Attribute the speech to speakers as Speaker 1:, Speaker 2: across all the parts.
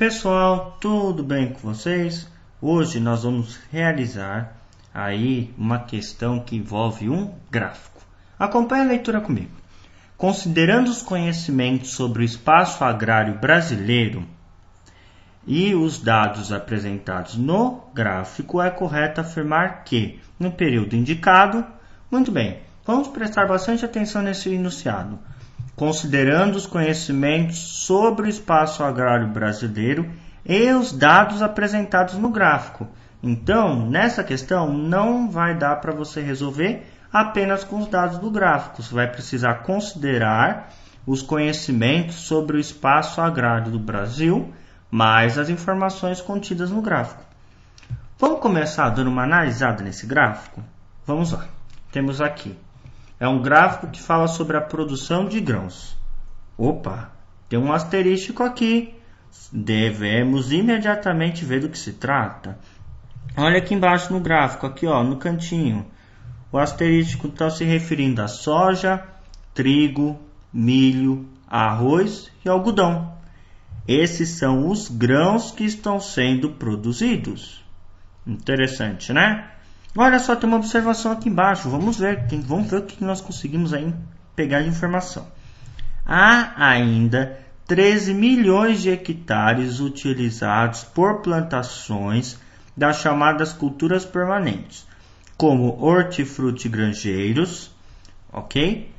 Speaker 1: Pessoal, tudo bem com vocês? Hoje nós vamos realizar aí uma questão que envolve um gráfico. Acompanhe a leitura comigo. Considerando os conhecimentos sobre o espaço agrário brasileiro e os dados apresentados no gráfico, é correto afirmar que, no período indicado, muito bem, vamos prestar bastante atenção nesse enunciado. Considerando os conhecimentos sobre o espaço agrário brasileiro e os dados apresentados no gráfico. Então, nessa questão, não vai dar para você resolver apenas com os dados do gráfico. Você vai precisar considerar os conhecimentos sobre o espaço agrário do Brasil, mais as informações contidas no gráfico. Vamos começar dando uma analisada nesse gráfico? Vamos lá. Temos aqui. É um gráfico que fala sobre a produção de grãos. Opa, tem um asterístico aqui. Devemos imediatamente ver do que se trata. Olha aqui embaixo no gráfico, aqui ó, no cantinho. O asterístico está se referindo a soja, trigo, milho, arroz e algodão. Esses são os grãos que estão sendo produzidos. Interessante, né? Olha só, tem uma observação aqui embaixo. Vamos ver o que nós conseguimos aí pegar de informação. Há ainda 13 milhões de hectares utilizados por plantações das chamadas culturas permanentes, como hortifrutigranjeiros, ok?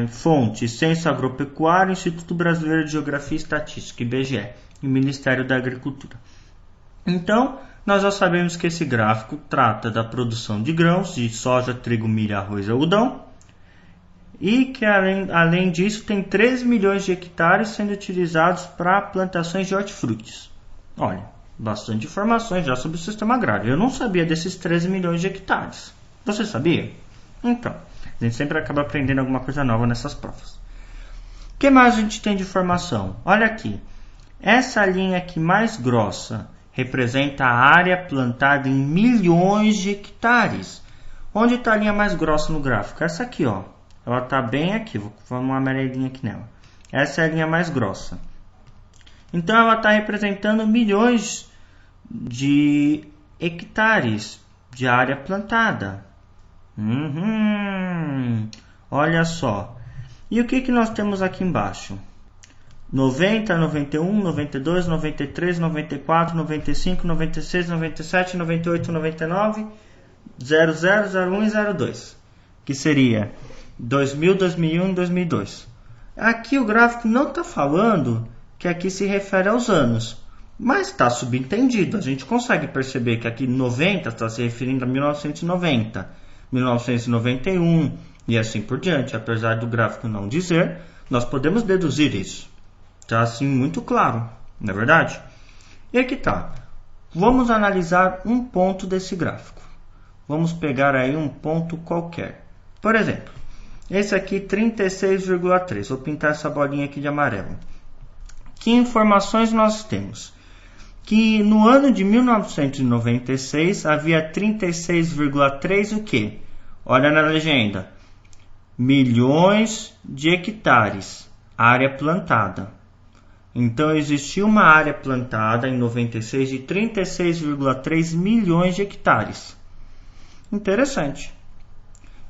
Speaker 1: Fonte, Censo Agropecuário, Instituto Brasileiro de Geografia e Estatística, IBGE, e Ministério da Agricultura. Então, nós já sabemos que esse gráfico trata da produção de grãos, de soja, trigo, milho, arroz e algodão, e que além disso tem 13 milhões de hectares sendo utilizados para plantações de hortifrutis. Olha, bastante informações já sobre o sistema agrário. Eu não sabia desses 13 milhões de hectares. Você sabia? Então, a gente sempre acaba aprendendo alguma coisa nova nessas provas. O que mais a gente tem de informação? Olha aqui, essa linha aqui mais grossa representa a área plantada em milhões de hectares. Onde está a linha mais grossa no gráfico? Essa aqui, ó. Ela está bem aqui. Vou fazer uma amarelinha aqui nela. Essa é a linha mais grossa. Então, ela está representando milhões de hectares de área plantada. Olha só. E o que nós temos aqui embaixo? 90, 91, 92, 93, 94, 95, 96, 97, 98, 99, 00, 01 e 02. Que seria 2000, 2001 e 2002. Aqui o gráfico não está falando que aqui se refere aos anos. Mas está subentendido. A gente consegue perceber que aqui 90 está se referindo a 1990, 1991 e assim por diante. Apesar do gráfico não dizer, nós podemos deduzir isso. Está assim muito claro, não é verdade? E aqui está. Vamos analisar um ponto desse gráfico. Vamos pegar aí um ponto qualquer. Por exemplo, esse aqui 36,3. Vou pintar essa bolinha aqui de amarelo. Que informações nós temos? Que no ano de 1996 havia 36,3 o quê? Olha na legenda. Milhões de hectares. Área plantada. Então, existia uma área plantada em 96 de 36,3 milhões de hectares. Interessante.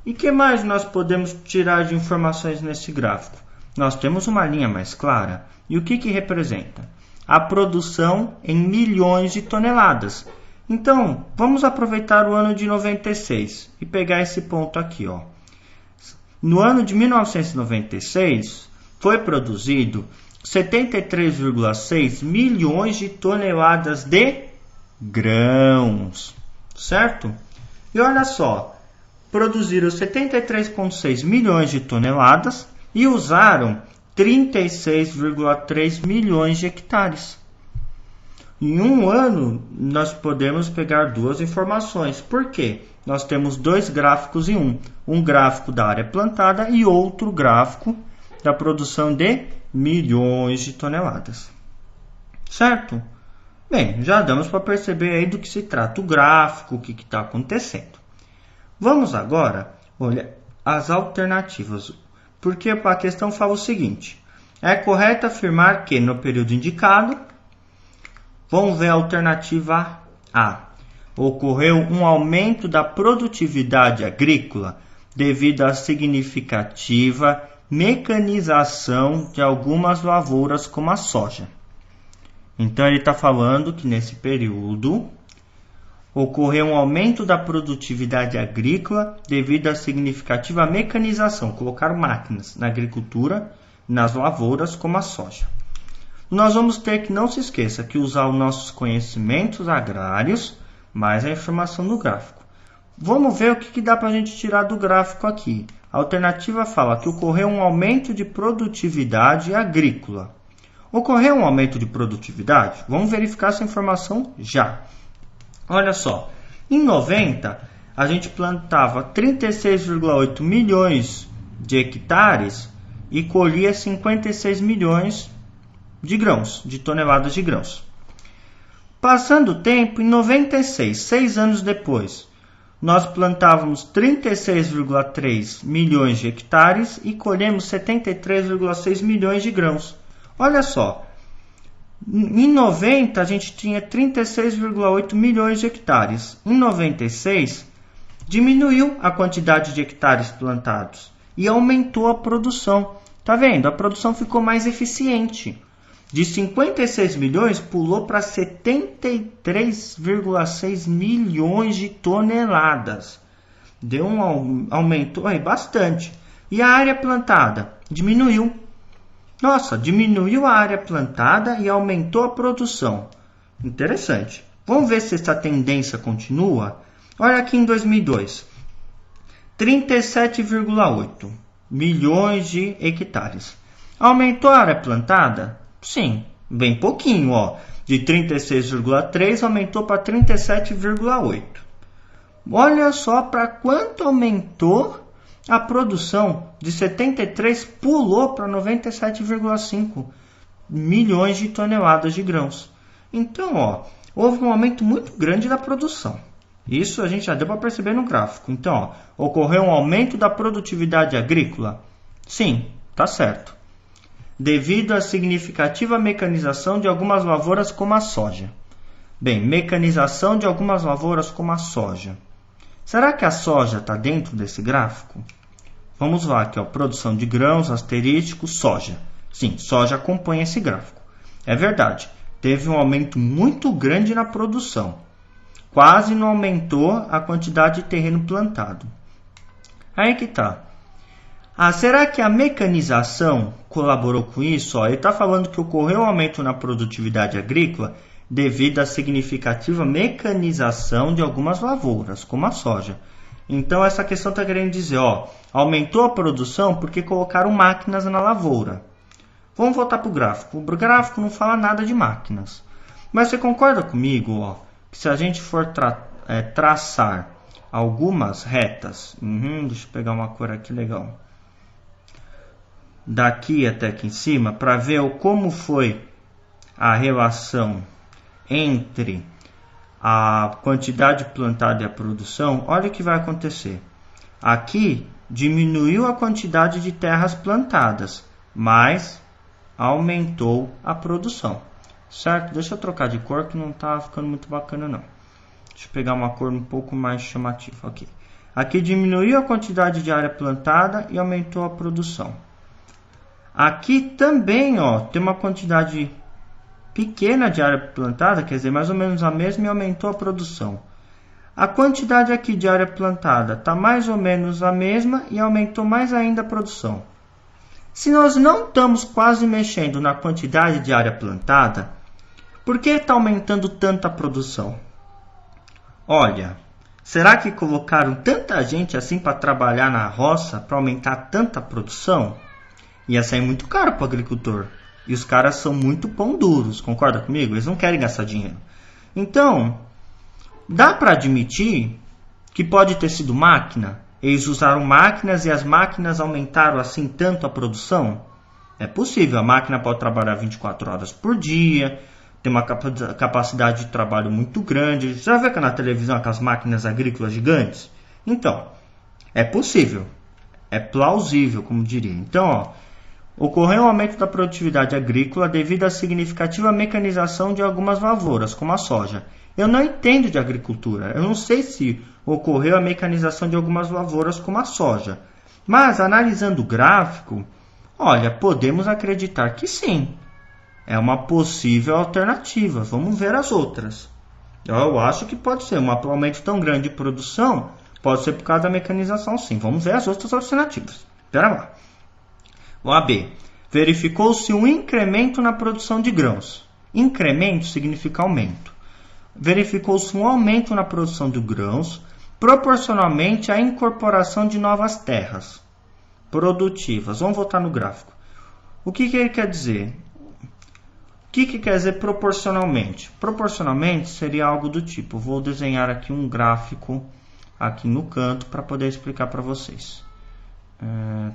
Speaker 1: E o que mais nós podemos tirar de informações nesse gráfico? Nós temos uma linha mais clara. E o que representa? A produção em milhões de toneladas. Então, vamos aproveitar o ano de 96 e pegar esse ponto aqui, ó. No ano de 1996, foi produzido 73,6 milhões de toneladas de grãos, certo? E olha só, produziram 73,6 milhões de toneladas e usaram 36,3 milhões de hectares. Em um ano, nós podemos pegar duas informações. Por quê? Nós temos dois gráficos em um. Um gráfico da área plantada e outro gráfico da produção de milhões de toneladas. Certo? Bem, já damos para perceber aí do que se trata o gráfico, o que está acontecendo. Vamos agora olhar as alternativas. Porque a questão fala o seguinte: é correto afirmar que no período indicado Vamos ver a alternativa A. Ocorreu um aumento da produtividade agrícola devido à significativa mecanização de algumas lavouras como a soja. Então ele está falando que nesse período ocorreu um aumento da produtividade agrícola devido à significativa mecanização. Colocaram máquinas na agricultura, nas lavouras como a soja. Nós vamos ter que, não se esqueça, que usar os nossos conhecimentos agrários mais a informação do gráfico. Vamos ver o que dá para a gente tirar do gráfico aqui. A alternativa fala que ocorreu um aumento de produtividade agrícola. Ocorreu um aumento de produtividade? Vamos verificar essa informação já. Olha só, em 90 a gente plantava 36,8 milhões de hectares e colhia 56 milhões de grãos, de toneladas de grãos. Passando o tempo, em 96, 6 anos depois, nós plantávamos 36,3 milhões de hectares e colhemos 73,6 milhões de grãos. Olha só, em 90 a gente tinha 36,8 milhões de hectares. Em 96, diminuiu a quantidade de hectares plantados e aumentou a produção. Tá vendo? A produção ficou mais eficiente. De 56 milhões pulou para 73,6 milhões de toneladas. Deu um aumentou aí bastante. E a área plantada diminuiu. Nossa, diminuiu a área plantada e aumentou a produção. Interessante. Vamos ver se essa tendência continua. Olha aqui em 2002. 37,8 milhões de hectares. Aumentou a área plantada? Sim, bem pouquinho, ó. De 36,3 aumentou para 37,8. Olha só para quanto aumentou a produção. De 73 pulou para 97,5 milhões de toneladas de grãos. Então, ó, houve um aumento muito grande da produção. Isso a gente já deu para perceber no gráfico. Então, ó, ocorreu um aumento da produtividade agrícola? Sim, tá certo. Devido à significativa mecanização de algumas lavouras como a soja. Bem, mecanização de algumas lavouras como a soja. Será que a soja está dentro desse gráfico? Vamos lá, aqui, ó, produção de grãos, asterístico, soja. Sim, soja acompanha esse gráfico. É verdade, teve um aumento muito grande na produção. Quase não aumentou a quantidade de terreno plantado. Aí que tá. Será que a mecanização colaborou com isso? Ó, ele está falando que ocorreu um aumento na produtividade agrícola devido à significativa mecanização de algumas lavouras, como a soja. Então, essa questão está querendo dizer, ó, aumentou a produção porque colocaram máquinas na lavoura. Vamos voltar para o gráfico. O gráfico não fala nada de máquinas. Mas você concorda comigo, ó, que se a gente for traçar algumas retas... deixa eu pegar uma cor aqui legal. Daqui até aqui em cima, para ver como foi a relação entre a quantidade plantada e a produção, olha o que vai acontecer. Aqui diminuiu a quantidade de terras plantadas, mas aumentou a produção. Certo? Deixa eu trocar de cor que não está ficando muito bacana não. Deixa eu pegar uma cor um pouco mais chamativa aqui. Aqui diminuiu a quantidade de área plantada e aumentou a produção. Aqui também, ó, tem uma quantidade pequena de área plantada, quer dizer, mais ou menos a mesma, e aumentou a produção. A quantidade aqui de área plantada está mais ou menos a mesma e aumentou mais ainda a produção. Se nós não estamos quase mexendo na quantidade de área plantada, por que está aumentando tanto a produção? Olha, será que colocaram tanta gente assim para trabalhar na roça para aumentar tanta produção? Ia sair muito caro para o agricultor. E os caras são muito pão duros, concorda comigo? Eles não querem gastar dinheiro. Então, dá para admitir que pode ter sido máquina? Eles usaram máquinas e as máquinas aumentaram assim tanto a produção? É possível, a máquina pode trabalhar 24 horas por dia, tem uma capacidade de trabalho muito grande. Você já vê na televisão aquelas máquinas agrícolas gigantes? Então, é possível, é plausível, como diria. Então, ó, Ocorreu um aumento da produtividade agrícola devido à significativa mecanização de algumas lavouras, como a soja. Eu não entendo de agricultura, eu não sei se ocorreu a mecanização de algumas lavouras, como a soja. Mas, analisando o gráfico, olha, podemos acreditar que sim. É uma possível alternativa. Vamos ver as outras. Eu acho que pode ser um aumento tão grande de produção, pode ser por causa da mecanização, sim. Vamos ver as outras alternativas. Espera lá. O AB. Verificou-se um incremento na produção de grãos. Incremento significa aumento. Verificou-se um aumento na produção de grãos, proporcionalmente à incorporação de novas terras produtivas. Vamos voltar no gráfico. O que ele quer dizer? O que quer dizer proporcionalmente? Proporcionalmente seria algo do tipo, vou desenhar aqui um gráfico aqui no canto para poder explicar para vocês.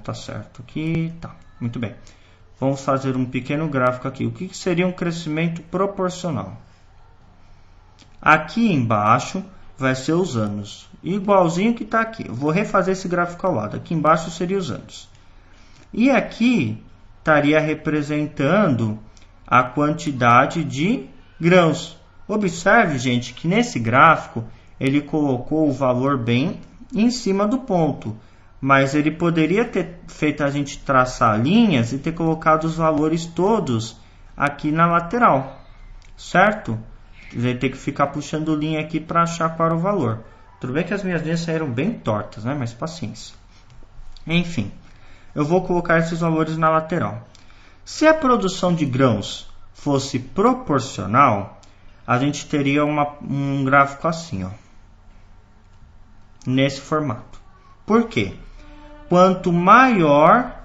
Speaker 1: Tá certo aqui, tá, muito bem. Vamos fazer um pequeno gráfico aqui. O que seria um crescimento proporcional? Aqui embaixo vai ser os anos, igualzinho que está aqui. Eu vou refazer esse gráfico ao lado. Aqui embaixo seria os anos. E aqui estaria representando a quantidade de grãos. Observe, gente, que nesse gráfico ele colocou o valor bem em cima do ponto. Mas ele poderia ter feito a gente traçar linhas e ter colocado os valores todos aqui na lateral. Certo? Vai ter que ficar puxando linha aqui para achar qual era o valor. Tudo bem que as minhas linhas saíram bem tortas, né? Mas paciência. Enfim, eu vou colocar esses valores na lateral. Se a produção de grãos fosse proporcional, a gente teria um gráfico assim, ó, nesse formato. Por quê? Quanto maior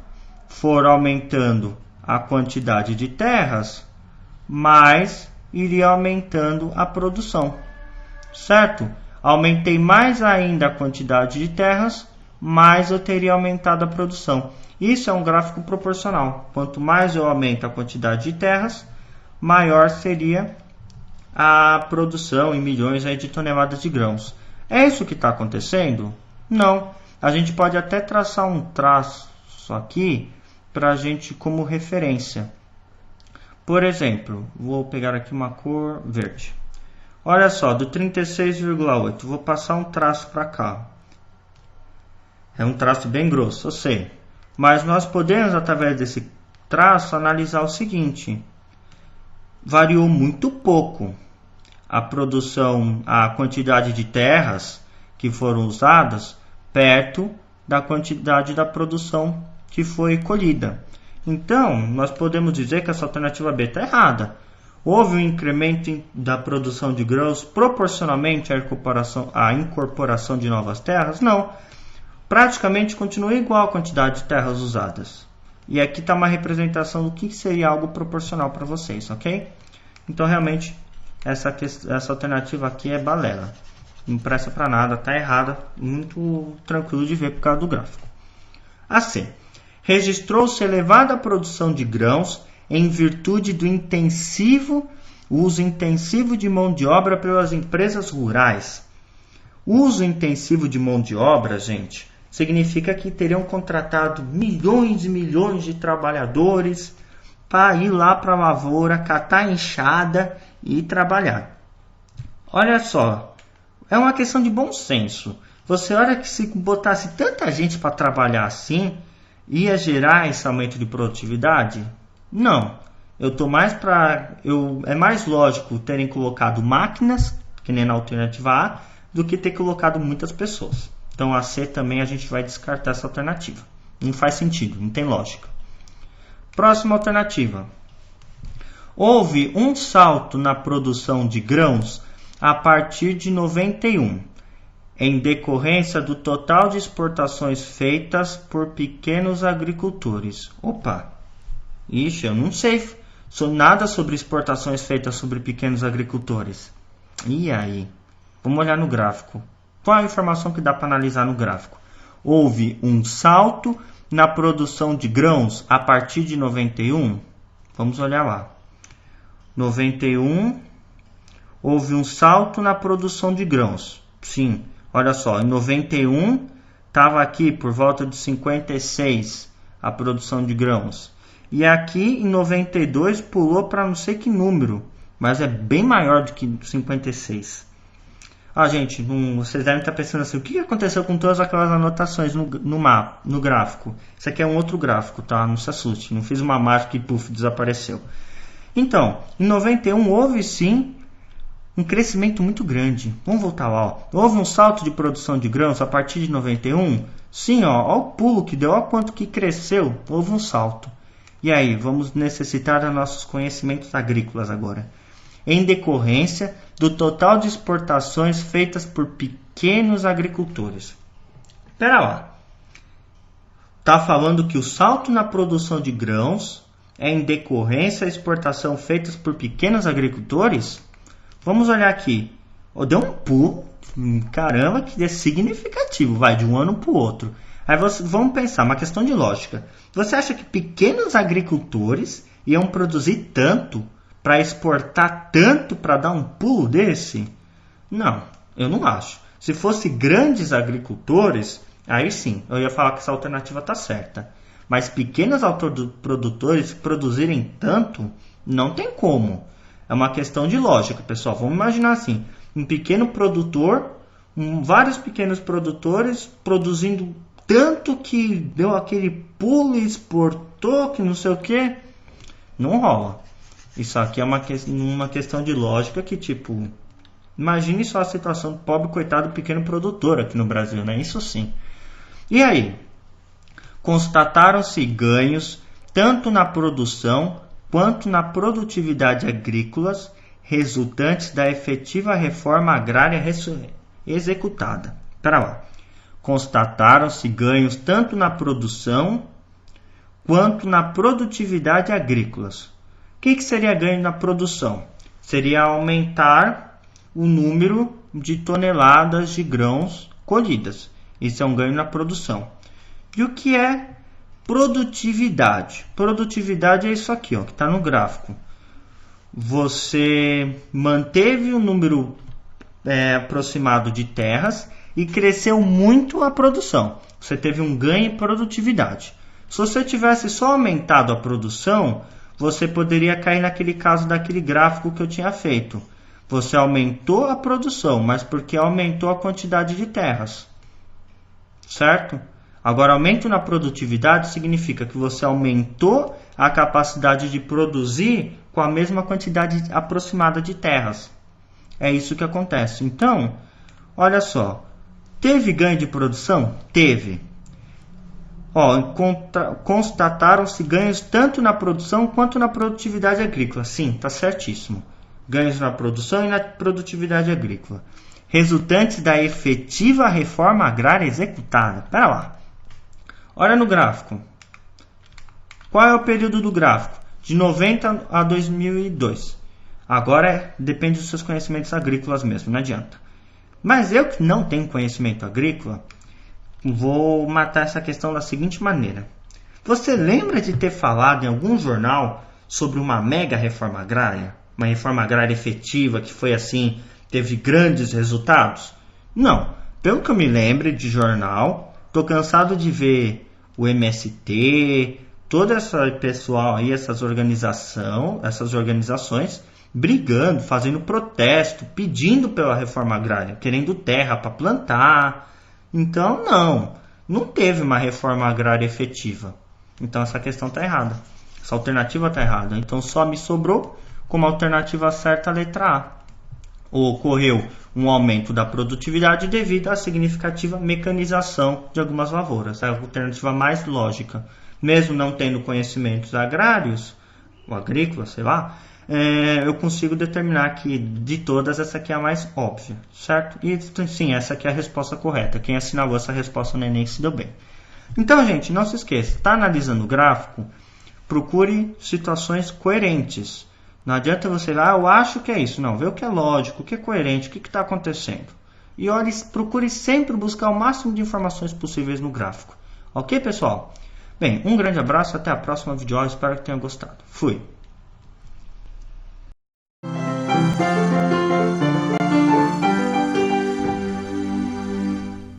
Speaker 1: for aumentando a quantidade de terras, mais iria aumentando a produção, certo? Aumentei mais ainda a quantidade de terras, mais eu teria aumentado a produção. Isso é um gráfico proporcional. Quanto mais eu aumento a quantidade de terras, maior seria a produção em milhões aí de toneladas de grãos. É isso que está acontecendo? Não. A gente pode até traçar um traço aqui para a gente como referência. Por exemplo, vou pegar aqui uma cor verde. Olha só, do 36,8, vou passar um traço para cá. É um traço bem grosso, eu sei. Mas nós podemos, através desse traço, analisar o seguinte. Variou muito pouco a produção, a quantidade de terras que foram usadas perto da quantidade da produção que foi colhida. Então, nós podemos dizer que essa alternativa B está errada. Houve um incremento da produção de grãos proporcionalmente à incorporação de novas terras? Não. Praticamente continua igual a quantidade de terras usadas. E aqui está uma representação do que seria algo proporcional para vocês, ok? Então, realmente, essa alternativa aqui é balela. Não presta para nada, está errada. Muito tranquilo de ver por causa do gráfico. A C. Registrou-se elevada produção de grãos em virtude do uso intensivo de mão de obra pelas empresas rurais. Uso intensivo de mão de obra, gente, significa que teriam contratado milhões e milhões de trabalhadores para ir lá para a lavoura, catar a enxada e trabalhar. Olha só, é uma questão de bom senso. Você olha que se botasse tanta gente para trabalhar assim, ia gerar esse aumento de produtividade? Não. É mais lógico terem colocado máquinas, que nem na alternativa A, do que ter colocado muitas pessoas. Então a C também a gente vai descartar essa alternativa. Não faz sentido, não tem lógica. Próxima alternativa. Houve um salto na produção de grãos a partir de 91. Em decorrência do total de exportações feitas por pequenos agricultores. Opa, ixi, eu não sei nada sobre exportações feitas sobre pequenos agricultores. E aí? Vamos olhar no gráfico. Qual a informação que dá para analisar no gráfico? Houve um salto na produção de grãos a partir de 91. Vamos olhar lá. 91, houve um salto na produção de grãos. Sim. Olha só, em 91 estava aqui por volta de 56 a produção de grãos. E aqui em 92 pulou para não sei que número, mas é bem maior do que 56. Gente, vocês devem estar pensando assim, o que aconteceu com todas aquelas anotações no gráfico? Isso aqui é um outro gráfico, tá? Não se assuste, não fiz uma mágica e puf, desapareceu. Então, em 91 houve sim um crescimento muito grande. Vamos voltar lá, ó. Houve um salto de produção de grãos a partir de 91? Sim, ó o pulo que deu, ó quanto que cresceu, houve um salto. E aí, vamos necessitar dos nossos conhecimentos agrícolas agora. Em decorrência do total de exportações feitas por pequenos agricultores. Espera lá. Está falando que o salto na produção de grãos é em decorrência da exportação feitas por pequenos agricultores? Vamos olhar aqui. Deu um pulo, caramba, que é significativo, vai de um ano para o outro. Aí vamos pensar, uma questão de lógica. Você acha que pequenos agricultores iam produzir tanto para exportar tanto para dar um pulo desse? Não, eu não acho. Se fosse grandes agricultores, aí sim, eu ia falar que essa alternativa está certa. Mas pequenos produtores produzirem tanto, não tem como. É uma questão de lógica, pessoal. Vamos imaginar assim, um pequeno produtor, vários pequenos produtores produzindo tanto que deu aquele pulo e exportou, que não sei o que. Não rola. Isso aqui é uma questão de lógica que, tipo, imagine só a situação do pobre coitado pequeno produtor aqui no Brasil, né? Isso sim. E aí? Constataram-se ganhos tanto na produção quanto na produtividade agrícolas resultantes da efetiva reforma agrária executada. Espera lá. Constataram-se ganhos tanto na produção quanto na produtividade agrícolas. O que seria ganho na produção? Seria aumentar o número de toneladas de grãos colhidas. Isso é um ganho na produção. E o que é produtividade? Produtividade é isso aqui, ó, que está no gráfico. Você manteve o número aproximado de terras e cresceu muito a produção. Você teve um ganho em produtividade. Se você tivesse só aumentado a produção, você poderia cair naquele caso daquele gráfico que eu tinha feito. Você aumentou a produção, mas porque aumentou a quantidade de terras. Certo? Agora, aumento na produtividade significa que você aumentou a capacidade de produzir com a mesma quantidade aproximada de terras. É isso que acontece. Então, olha só. Teve ganho de produção? Teve. Constataram-se ganhos tanto na produção quanto na produtividade agrícola. Sim, está certíssimo. Ganhos na produção e na produtividade agrícola. Resultantes da efetiva reforma agrária executada. Espera lá. Olha no gráfico. Qual é o período do gráfico? De 90 a 2002. Agora depende dos seus conhecimentos agrícolas mesmo, não adianta. Mas eu que não tenho conhecimento agrícola, vou matar essa questão da seguinte maneira. Você lembra de ter falado em algum jornal sobre uma mega reforma agrária? Uma reforma agrária efetiva que foi assim, teve grandes resultados? Não. Pelo que eu me lembro de jornal, estou cansado de ver o MST, todo esse pessoal aí, essas organizações brigando, fazendo protesto, pedindo pela reforma agrária, querendo terra para plantar. Então, não teve uma reforma agrária efetiva. Então, essa questão está errada. Essa alternativa está errada. Então, só me sobrou como alternativa certa a letra A. Ocorreu um aumento da produtividade devido à significativa mecanização de algumas lavouras. É a alternativa mais lógica. Mesmo não tendo conhecimentos agrários, ou agrícolas, sei lá, eu consigo determinar que de todas essa aqui é a mais óbvia, certo? E sim, essa aqui é a resposta correta. Quem assinalou essa resposta no Enem se deu bem. Então, gente, não se esqueça, está analisando o gráfico, procure situações coerentes. Não adianta você ir lá, eu acho que é isso. Não, vê o que é lógico, o que é coerente, o que está acontecendo. E procure sempre buscar o máximo de informações possíveis no gráfico. Ok, pessoal? Bem, um grande abraço, até a próxima videoaula, espero que tenham gostado. Fui!